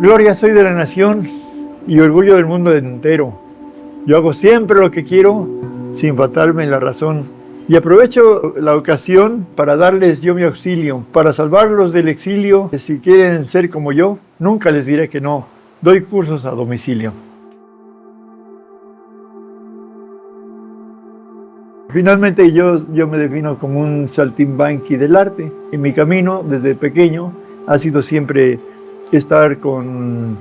Gloria soy de la nación y orgullo del mundo entero. Yo hago siempre lo que quiero sin faltarme en la razón. Y aprovecho la ocasión para darles yo mi auxilio, para salvarlos del exilio. Si quieren ser como yo, nunca les diré que no. Doy cursos a domicilio. Finalmente yo me defino como un saltimbanqui del arte. En mi camino, desde pequeño, ha sido siempre estar con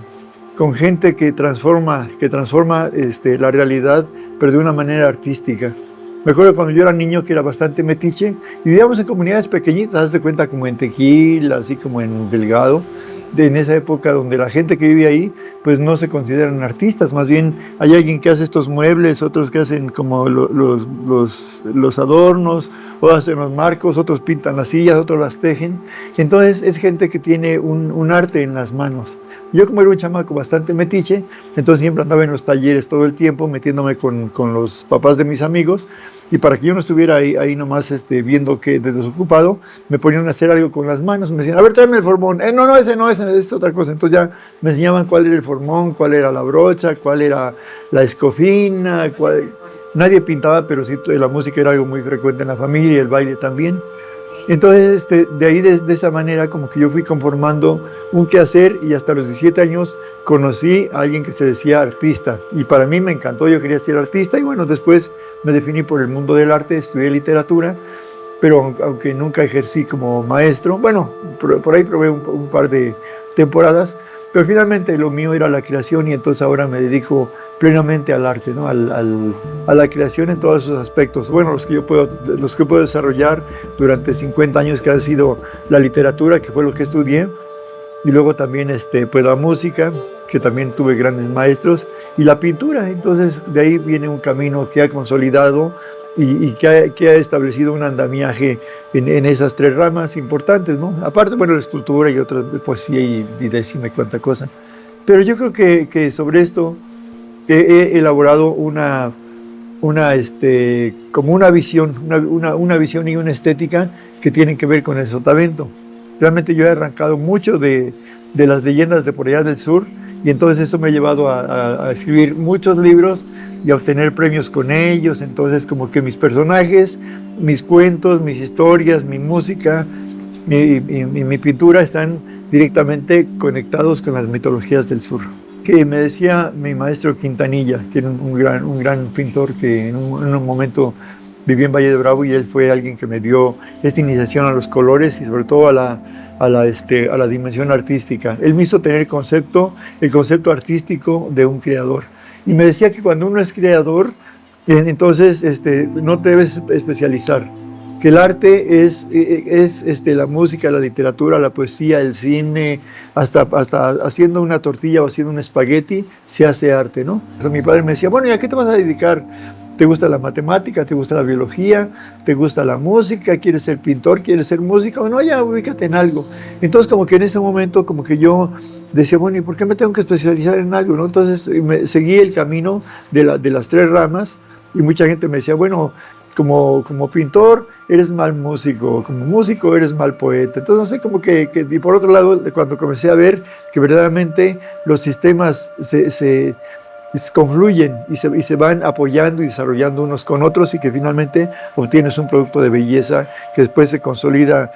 gente que transforma la realidad, pero de una manera artística. Me acuerdo cuando yo era niño que era bastante metiche, y vivíamos en comunidades pequeñitas, haz de cuenta como en Tequil, así como en Delgado, en esa época donde la gente que vive ahí, pues no se consideran artistas, más bien hay alguien que hace estos muebles, otros que hacen como los adornos, o hacen los marcos, otros pintan las sillas, otros las tejen. Entonces es gente que tiene un arte en las manos. Yo, como era un chamaco bastante metiche, entonces siempre andaba en los talleres todo el tiempo, metiéndome con los papás de mis amigos, y para que yo no estuviera ahí nomás viendo que de desocupado, me ponían a hacer algo con las manos, me decían, a ver, tráeme el formón. No, ese no, ese es otra cosa. Entonces ya me enseñaban cuál era el formón, cuál era la brocha, cuál era la escofina, nadie pintaba, pero sí la música era algo muy frecuente en la familia y el baile también. Entonces, de ahí, de esa manera, como que yo fui conformando un quehacer, y hasta los 17 años conocí a alguien que se decía artista. Y para mí me encantó, yo quería ser artista, y bueno, después me definí por el mundo del arte, estudié literatura, pero aunque nunca ejercí como maestro, bueno, por ahí probé un par de temporadas, pero finalmente lo mío era la creación, y entonces ahora me dedico plenamente al arte, ¿no? A la creación en todos sus aspectos. Bueno, los que puedo desarrollar durante 50 años, que ha sido la literatura, que fue lo que estudié, y luego también pues la música, que también tuve grandes maestros, y la pintura. Entonces de ahí viene un camino que ha consolidado y que ha establecido un andamiaje en esas tres ramas importantes, ¿no? Aparte, bueno, la escultura y otras, poesía y decime cuánta cosa. Pero yo creo que sobre esto he elaborado como una visión y una estética que tienen que ver con el sotavento. Realmente yo he arrancado mucho de las leyendas de por allá del sur, y entonces eso me ha llevado a escribir muchos libros y a obtener premios con ellos. Entonces como que mis personajes, mis cuentos, mis historias, mi música y mi pintura están directamente conectados con las mitologías del sur. Que me decía mi maestro Quintanilla, que era un gran pintor, que en un momento viví en Valle de Bravo, y él fue alguien que me dio esta iniciación a los colores y sobre todo a la dimensión artística. Él me hizo tener el concepto artístico de un creador. Y me decía que cuando uno es creador, entonces no te debes especializar. Que el arte es la música, la literatura, la poesía, el cine, hasta haciendo una tortilla o haciendo un espagueti, se hace arte, ¿no? O sea, mi padre me decía, bueno, ¿y a qué te vas a dedicar? ¿Te gusta la matemática? ¿Te gusta la biología? ¿Te gusta la música? ¿Quieres ser pintor? ¿Quieres ser músico? No, ya ubícate en algo. Entonces, como que en ese momento, como que yo decía, bueno, ¿y por qué me tengo que especializar en algo, no? Entonces, seguí el camino de las tres ramas, y mucha gente me decía, bueno, como pintor eres mal músico, como músico eres mal poeta. Entonces, no sé, como y por otro lado, cuando comencé a ver que verdaderamente los sistemas se confluyen y se van apoyando y desarrollando unos con otros, y que finalmente obtienes un producto de belleza que después se consolida.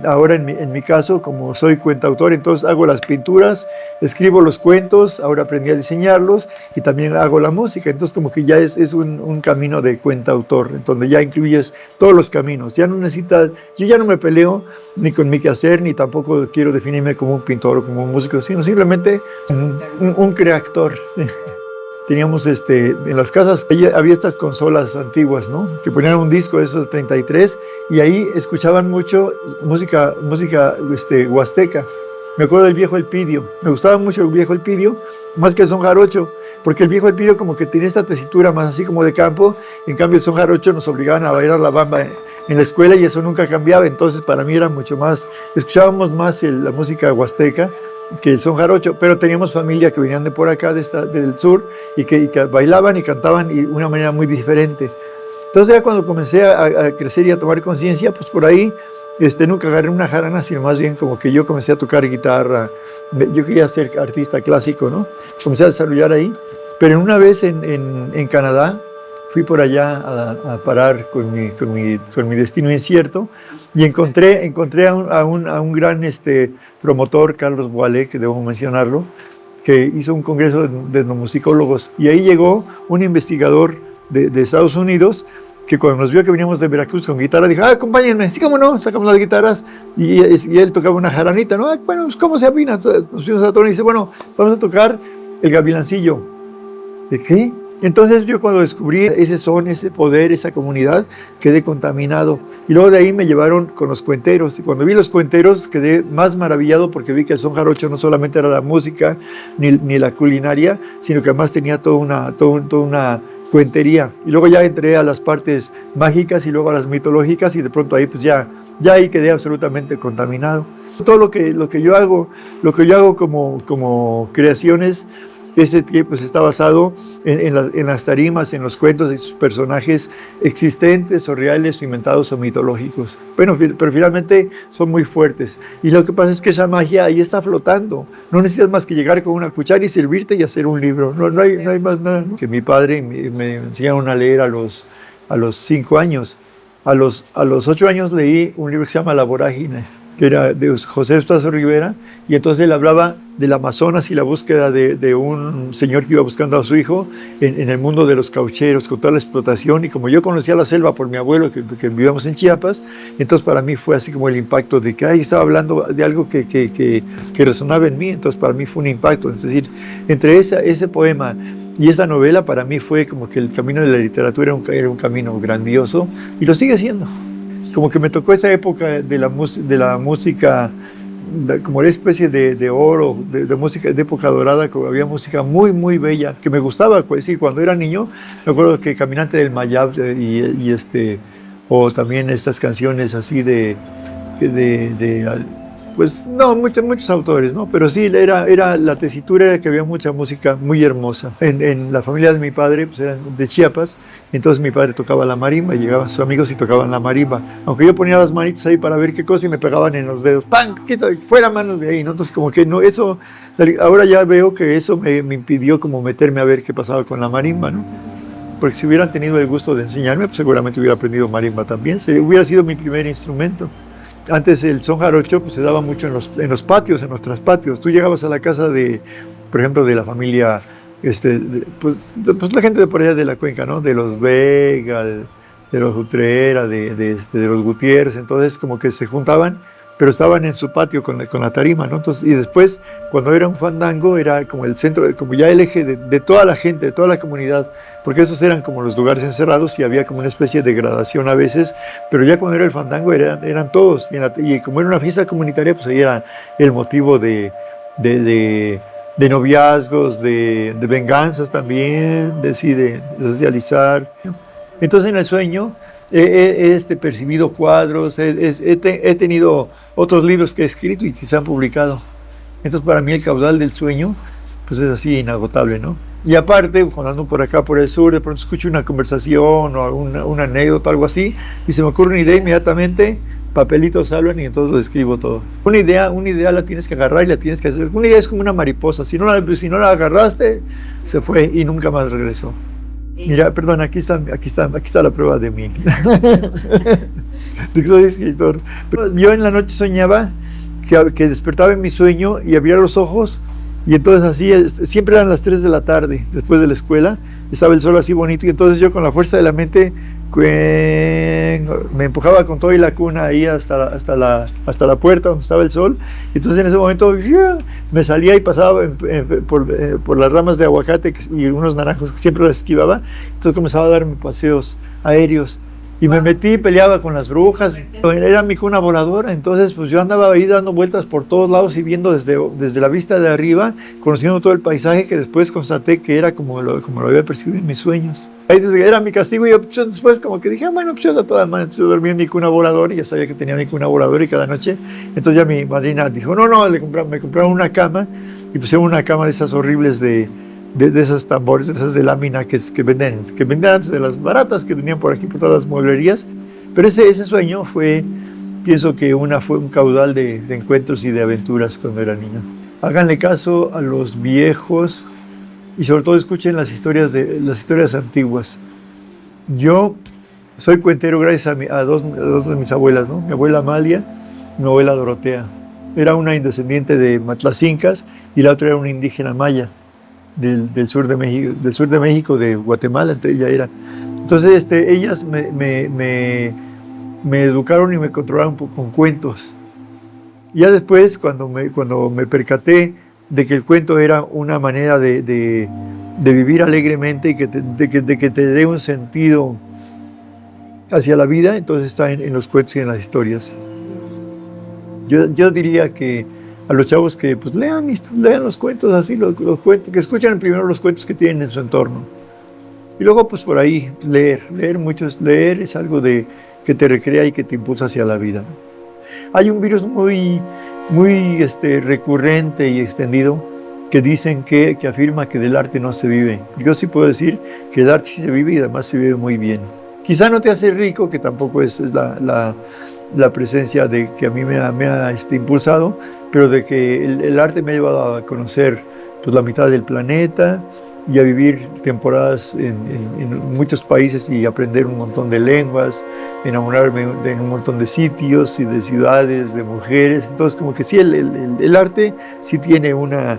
Ahora en mi caso, como soy cuentautor, entonces hago las pinturas, escribo los cuentos, ahora aprendí a diseñarlos, y también hago la música. Entonces como que ya es un camino de cuentautor, en donde ya incluyes todos los caminos. Ya no necesitas, yo ya no me peleo ni con mi quehacer, ni tampoco quiero definirme como un pintor o como un músico, sino simplemente un creador. Teníamos en las casas, había estas consolas antiguas, ¿no? Que ponían un disco de esos 33, y ahí escuchaban mucho música huasteca. Me acuerdo del Viejo Elpidio, me gustaba mucho el Viejo Elpidio, más que el son jarocho, porque el Viejo Elpidio como que tenía esta tesitura más así como de campo. En cambio el son jarocho nos obligaban a bailar la bamba en la escuela, y eso nunca cambiaba. Entonces para mí era mucho más, escuchábamos más la música huasteca que el son jarocho, pero teníamos familia que venían de por acá, del sur, y que bailaban y cantaban de una manera muy diferente. Entonces ya cuando comencé a crecer y a tomar conciencia, pues por ahí nunca agarré una jarana, sino más bien como que yo comencé a tocar guitarra. Yo quería ser artista clásico, ¿no? Comencé a desarrollar ahí. Pero una vez en Canadá, fui por allá a parar con mi destino incierto y encontré a un gran promotor, Carlos Boalé, que debo mencionarlo, que hizo un congreso de etnomusicólogos. Y ahí llegó un investigador de Estados Unidos que cuando nos vio que veníamos de Veracruz con guitarra, dijo, acompáñenme, sí, cómo no, sacamos las guitarras, y él tocaba una jaranita, ¿no? Bueno, pues, ¿cómo se afina? Entonces, nos fuimos a tono y dice, bueno, vamos a tocar el gavilancillo. ¿De qué? Entonces yo cuando descubrí ese son, ese poder, esa comunidad, quedé contaminado. Y luego de ahí me llevaron con los cuenteros. Y cuando vi los cuenteros quedé más maravillado porque vi que el son jarocho no solamente era la música ni la culinaria, sino que además tenía toda una cuentería. Y luego ya entré a las partes mágicas y luego a las mitológicas y de pronto ahí pues ya ahí quedé absolutamente contaminado. Todo lo que yo hago como creaciones, ese tiempo está basado en las tarimas, en los cuentos de sus personajes existentes o reales o inventados o mitológicos. Bueno, pero finalmente son muy fuertes. Y lo que pasa es que esa magia ahí está flotando. No necesitas más que llegar con una cuchara y servirte y hacer un libro. No hay más nada, ¿no? Que mi padre me enseñaron a leer a los 5 años. A los 8 años leí un libro que se llama La Vorágine, que era de José Eustasio Rivera, y entonces él hablaba del Amazonas y la búsqueda de un señor que iba buscando a su hijo en el mundo de los caucheros, con toda la explotación, y como yo conocía la selva por mi abuelo, que vivíamos en Chiapas, entonces para mí fue así como el impacto de que estaba hablando de algo que resonaba en mí, entonces para mí fue un impacto, es decir, entre ese poema y esa novela para mí fue como que el camino de la literatura era un camino grandioso, y lo sigue siendo. Como que me tocó esa época de la música, como una especie de oro, de música de época dorada, que había música muy, muy bella, que me gustaba, pues sí, cuando era niño, me acuerdo que Caminante del Mayab o también estas canciones así pues no, muchos autores, ¿no? Pero sí, la tesitura era que había mucha música muy hermosa. En la familia de mi padre, pues eran de Chiapas, entonces mi padre tocaba la marimba, y llegaban sus amigos y tocaban la marimba. Aunque yo ponía las manitas ahí para ver qué cosa y me pegaban en los dedos. ¡Pam! ¡Quita! ¡Fuera manos de ahí! ¿No? Entonces como que no, eso, ahora ya veo que eso me impidió como meterme a ver qué pasaba con la marimba, ¿no? Porque si hubieran tenido el gusto de enseñarme, pues seguramente hubiera aprendido marimba también. Hubiera sido mi primer instrumento. Antes el son jarocho pues, se daba mucho en los patios, en los traspatios. Tú llegabas a la casa por ejemplo, de la familia, pues la gente de por allá de la cuenca, ¿no? De los Vega, de los Utrera, de los Gutiérrez. Entonces como que se juntaban, pero estaban en su patio con la tarima, ¿no? Entonces, y después, cuando era un fandango, era como el centro, como ya el eje de toda la gente, de toda la comunidad, porque esos eran como los lugares encerrados y había como una especie de gradación a veces, pero ya cuando era el fandango eran todos, y como era una fiesta comunitaria, pues ahí era el motivo de noviazgos, de venganzas también, de socializar. Entonces en el sueño he percibido cuadros, he tenido otros libros que he escrito y que se han publicado. Entonces para mí el caudal del sueño pues es así inagotable, ¿no? Y aparte, cuando ando por acá, por el sur, de pronto escucho una conversación o una anécdota, algo así, y se me ocurre una idea inmediatamente, papelitos hablan y entonces lo escribo todo. Una idea la tienes que agarrar y la tienes que hacer. Una idea es como una mariposa, si no la agarraste, se fue y nunca más regresó. Mira, perdón, aquí está la prueba de mí. De que soy escritor. Yo en la noche soñaba que despertaba en mi sueño y abría los ojos, y entonces así, siempre eran las 3 de la tarde, después de la escuela, estaba el sol así bonito, y entonces yo con la fuerza de la mente me empujaba con todo y la cuna ahí hasta la puerta donde estaba el sol, y entonces en ese momento me salía y pasaba por las ramas de aguacate y unos naranjos que siempre las esquivaba, entonces comenzaba a darme paseos aéreos. Y me metí, peleaba con las brujas, era mi cuna voladora, entonces pues yo andaba ahí dando vueltas por todos lados y viendo desde la vista de arriba, conociendo todo el paisaje, que después constaté que era como lo había percibido en mis sueños. Ahí era mi castigo, y yo pues, después como que dije, bueno, pues yo de todas maneras, yo dormí en mi cuna voladora y ya sabía que tenía mi cuna voladora, y cada noche, entonces ya mi madrina dijo, no, me compraron una cama, y pusieron una cama de esas horribles de esas tambores, de esas de lámina que venden antes, de las baratas que venían por aquí por todas las mueblerías. Pero ese sueño fue pienso que una fue un caudal de encuentros y de aventuras cuando era niño. Háganle caso a los viejos y sobre todo escuchen las historias antiguas. Yo soy cuentero gracias a dos de mis abuelas, ¿no? Mi abuela Amalia y mi abuela Dorotea. Era una descendiente de matlacincas y la otra era una indígena maya del sur de México, de Guatemala, entre ella era. Entonces ellas me educaron y me controlaron con cuentos. Ya después, cuando me percaté de que el cuento era una manera de vivir alegremente y de que te dé un sentido hacia la vida, entonces está en los cuentos y en las historias. Yo diría que a los chavos que pues, lean los cuentos así, los cuentos, que escuchen primero los cuentos que tienen en su entorno. Y luego pues por ahí leer muchos, leer es algo que te recrea y que te impulsa hacia la vida. Hay un virus muy recurrente y extendido que dicen que afirma que del arte no se vive. Yo sí puedo decir que el arte sí se vive y además se vive muy bien. Quizá no te hace rico, que tampoco es la presencia de que a mí me ha impulsado, pero de que el arte me ha llevado a conocer pues, la mitad del planeta y a vivir temporadas en muchos países y aprender un montón de lenguas, enamorarme de un montón de sitios y de ciudades, de mujeres. Entonces como que sí, el arte sí tiene una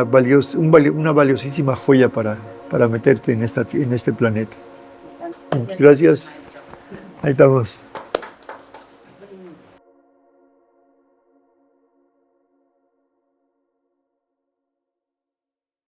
valiosísima joya para meterte en este planeta. Gracias. Ahí estamos.